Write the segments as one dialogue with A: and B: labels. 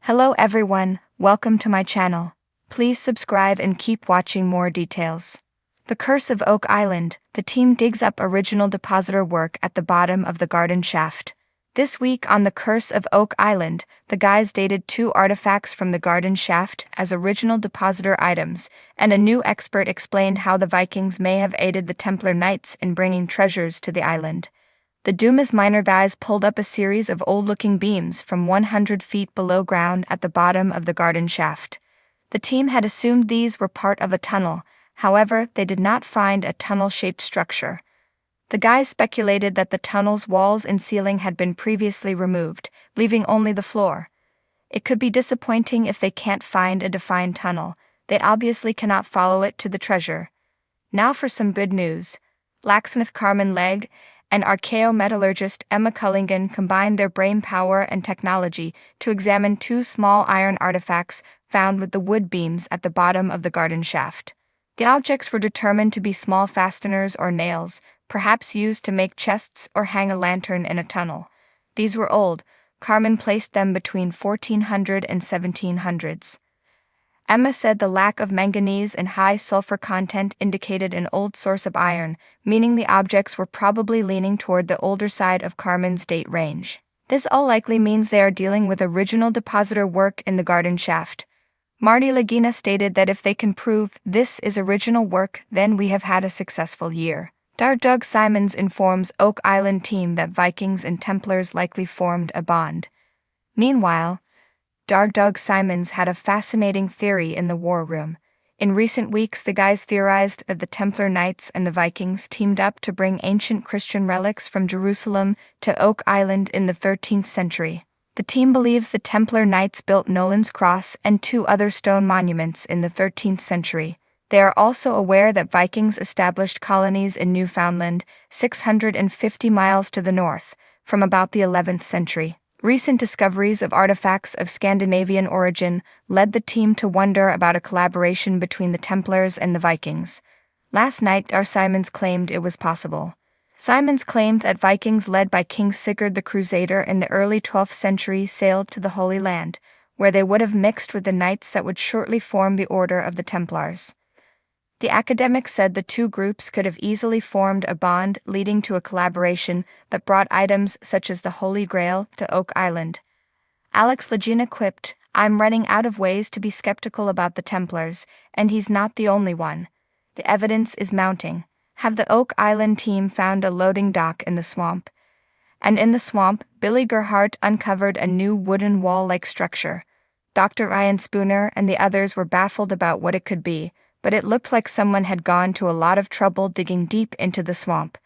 A: Hello everyone, welcome to my channel. Please subscribe and keep watching more details. The Curse of Oak Island, the team digs up original Depositor work at the bottom of the garden shaft. This week on The Curse of Oak Island, the guys dated 2 artifacts from the garden shaft as original Depositor items, and a new expert explained how the Vikings may have aided the Templar Knights in bringing treasures to the island. The Dumas Minor guys pulled up a series of old-looking beams from 100 feet below ground at the bottom of the garden shaft. The team had assumed these were part of a tunnel, however, they did not find a tunnel-shaped structure. The guys speculated that the tunnel's walls and ceiling had been previously removed, leaving only the floor. It could be disappointing if they can't find a defined tunnel. They obviously cannot follow it to the treasure. Now for some good news. Blacksmith Carmen Legge and archaeometallurgist Emma Cullingan combined their brain power and technology to examine 2 small iron artifacts found with the wood beams at the bottom of the garden shaft. The objects were determined to be small fasteners or nails, perhaps used to make chests or hang a lantern in a tunnel. These were old. Carmen placed them between 1400 and 1700s. Emma said the lack of manganese and high sulfur content indicated an old source of iron, meaning the objects were probably leaning toward the older side of Carmen's date range. This all likely means they are dealing with original Depositor work in the garden shaft. Marty Lagina stated that if they can prove this is original work, then we have had a successful year. Doug Simons informs Oak Island team that Vikings and Templars likely formed a bond. Meanwhile, Doug Simons had a fascinating theory in the war room. In recent weeks, the guys theorized that the Templar Knights and the Vikings teamed up to bring ancient Christian relics from Jerusalem to Oak Island in the 13th century. The team believes the Templar Knights built Nolan's Cross and 2 other stone monuments in the 13th century. They are also aware that Vikings established colonies in Newfoundland, 650 miles to the north, from about the 11th century. Recent discoveries of artifacts of Scandinavian origin led the team to wonder about a collaboration between the Templars and the Vikings. Last night, Simons claimed it was possible. Simons claimed that Vikings led by King Sigurd the Crusader in the early 12th century sailed to the Holy Land, where they would have mixed with the knights that would shortly form the Order of the Templars. The academic said the 2 groups could have easily formed a bond leading to a collaboration that brought items such as the Holy Grail to Oak Island. Alex Lagina quipped, "I'm running out of ways to be skeptical about the Templars, and he's not the only one. The evidence is mounting. Have the Oak Island team found a loading dock in the swamp?" And in the swamp, Billy Gerhardt uncovered a new wooden wall-like structure. Dr. Ian Spooner and the others were baffled about what it could be, but it looked like someone had gone to a lot of trouble digging deep into the swamp.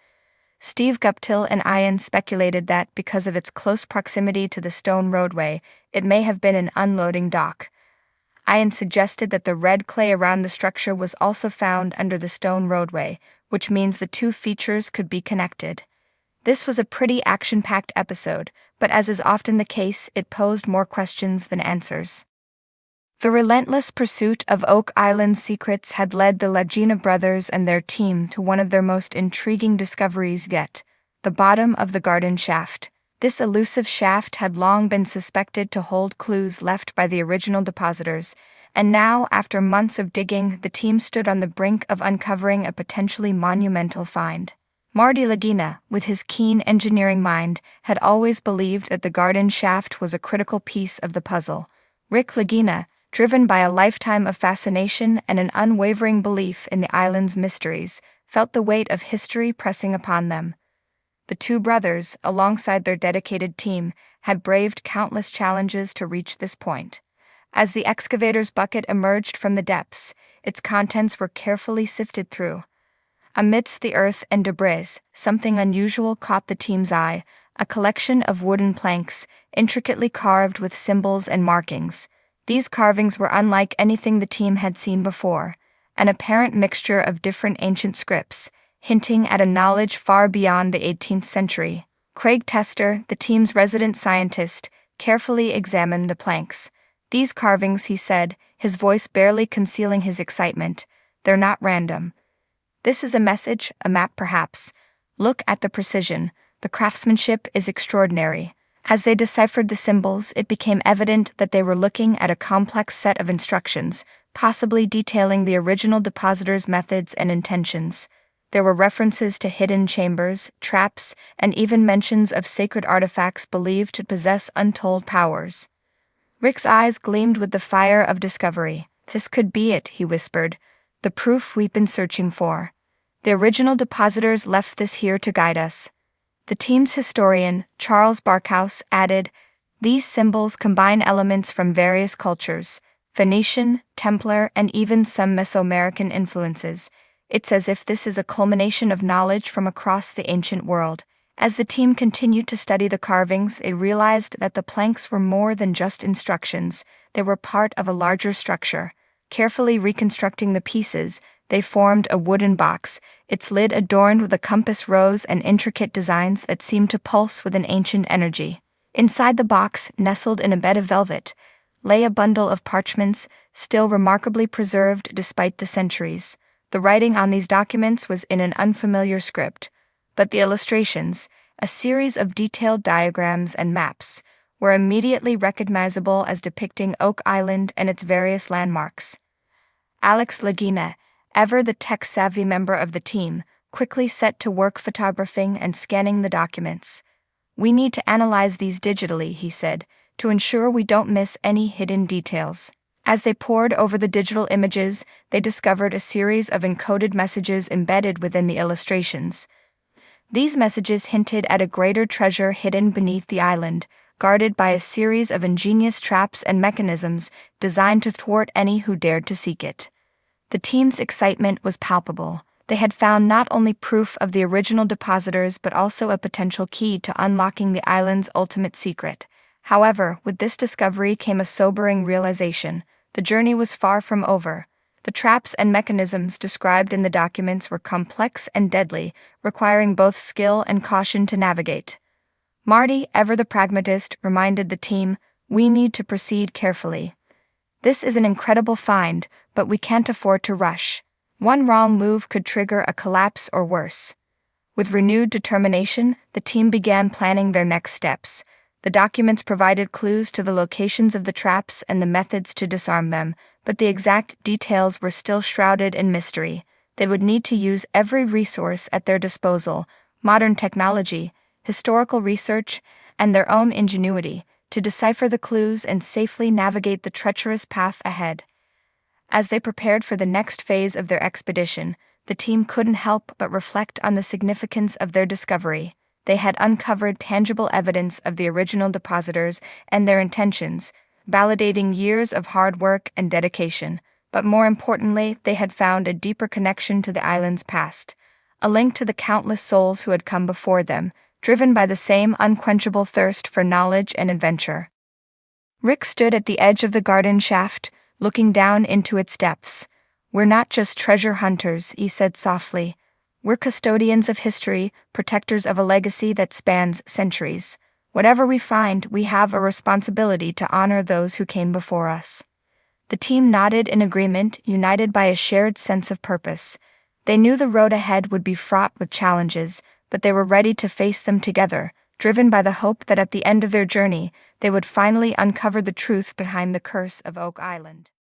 A: Steve Guptill and Ian speculated that, because of its close proximity to the stone roadway, it may have been an unloading dock. Ian suggested that the red clay around the structure was also found under the stone roadway, which means the 2 features could be connected. This was a pretty action-packed episode, but as is often the case, it posed more questions than answers. The relentless pursuit of Oak Island's secrets had led the Lagina brothers and their team to one of their most intriguing discoveries yet: the bottom of the garden shaft. This elusive shaft had long been suspected to hold clues left by the original Depositors, and now, after months of digging, the team stood on the brink of uncovering a potentially monumental find. Marty Lagina, with his keen engineering mind, had always believed that the garden shaft was a critical piece of the puzzle. Rick Lagina, driven by a lifetime of fascination and an unwavering belief in the island's mysteries, felt the weight of history pressing upon them. The 2 brothers, alongside their dedicated team, had braved countless challenges to reach this point. As the excavator's bucket emerged from the depths, its contents were carefully sifted through. Amidst the earth and debris, something unusual caught the team's eye: a collection of wooden planks, intricately carved with symbols and markings. These carvings were unlike anything the team had seen before, an apparent mixture of different ancient scripts, hinting at a knowledge far beyond the 18th century. Craig Tester, the team's resident scientist, carefully examined the planks. "These carvings," he said, his voice barely concealing his excitement, "they're not random. This is a message, a map perhaps. Look at the precision. The craftsmanship is extraordinary. As they deciphered the symbols, it became evident that they were looking at a complex set of instructions, possibly detailing the original depositor's methods and intentions. There were references to hidden chambers, traps, and even mentions of sacred artifacts believed to possess untold powers. Rick's eyes gleamed with the fire of discovery. "This could be it," he whispered. "The proof we've been searching for. The original depositors left this here to guide us." The team's historian, Charles Barkhouse, added, "These symbols combine elements from various cultures, Phoenician, Templar, and even some Mesoamerican influences. It's as if this is a culmination of knowledge from across the ancient world." As the team continued to study the carvings, they realized that the planks were more than just instructions. They were part of a larger structure. Carefully reconstructing the pieces, they formed a wooden box, its lid adorned with a compass rose and intricate designs that seemed to pulse with an ancient energy. Inside the box, nestled in a bed of velvet, lay a bundle of parchments, still remarkably preserved despite the centuries. The writing on these documents was in an unfamiliar script, but the illustrations, a series of detailed diagrams and maps, were immediately recognizable as depicting Oak Island and its various landmarks. Alex Lagina, ever the tech-savvy member of the team, quickly set to work photographing and scanning the documents. "We need to analyze these digitally," he said, "to ensure we don't miss any hidden details." As they pored over the digital images, they discovered a series of encoded messages embedded within the illustrations. These messages hinted at a greater treasure hidden beneath the island, guarded by a series of ingenious traps and mechanisms designed to thwart any who dared to seek it. The team's excitement was palpable. They had found not only proof of the original depositors but also a potential key to unlocking the island's ultimate secret. However, with this discovery came a sobering realization. The journey was far from over. The traps and mechanisms described in the documents were complex and deadly, requiring both skill and caution to navigate. Marty, ever the pragmatist, reminded the team, "We need to proceed carefully. This is an incredible find, but we can't afford to rush. One wrong move could trigger a collapse or worse." With renewed determination, the team began planning their next steps. The documents provided clues to the locations of the traps and the methods to disarm them, but the exact details were still shrouded in mystery. They would need to use every resource at their disposal, modern technology, historical research, and their own ingenuity, to decipher the clues and safely navigate the treacherous path ahead. As they prepared for the next phase of their expedition, the team couldn't help but reflect on the significance of their discovery. They had uncovered tangible evidence of the original depositors and their intentions, validating years of hard work and dedication. But more importantly, they had found a deeper connection to the island's past, a link to the countless souls who had come before them, driven by the same unquenchable thirst for knowledge and adventure. Rick stood at the edge of the garden shaft, looking down into its depths. "We're not just treasure hunters," he said softly. "We're custodians of history, protectors of a legacy that spans centuries. Whatever we find, we have a responsibility to honor those who came before us." The team nodded in agreement, united by a shared sense of purpose. They knew the road ahead would be fraught with challenges, but they were ready to face them together, driven by the hope that at the end of their journey, they would finally uncover the truth behind the curse of Oak Island.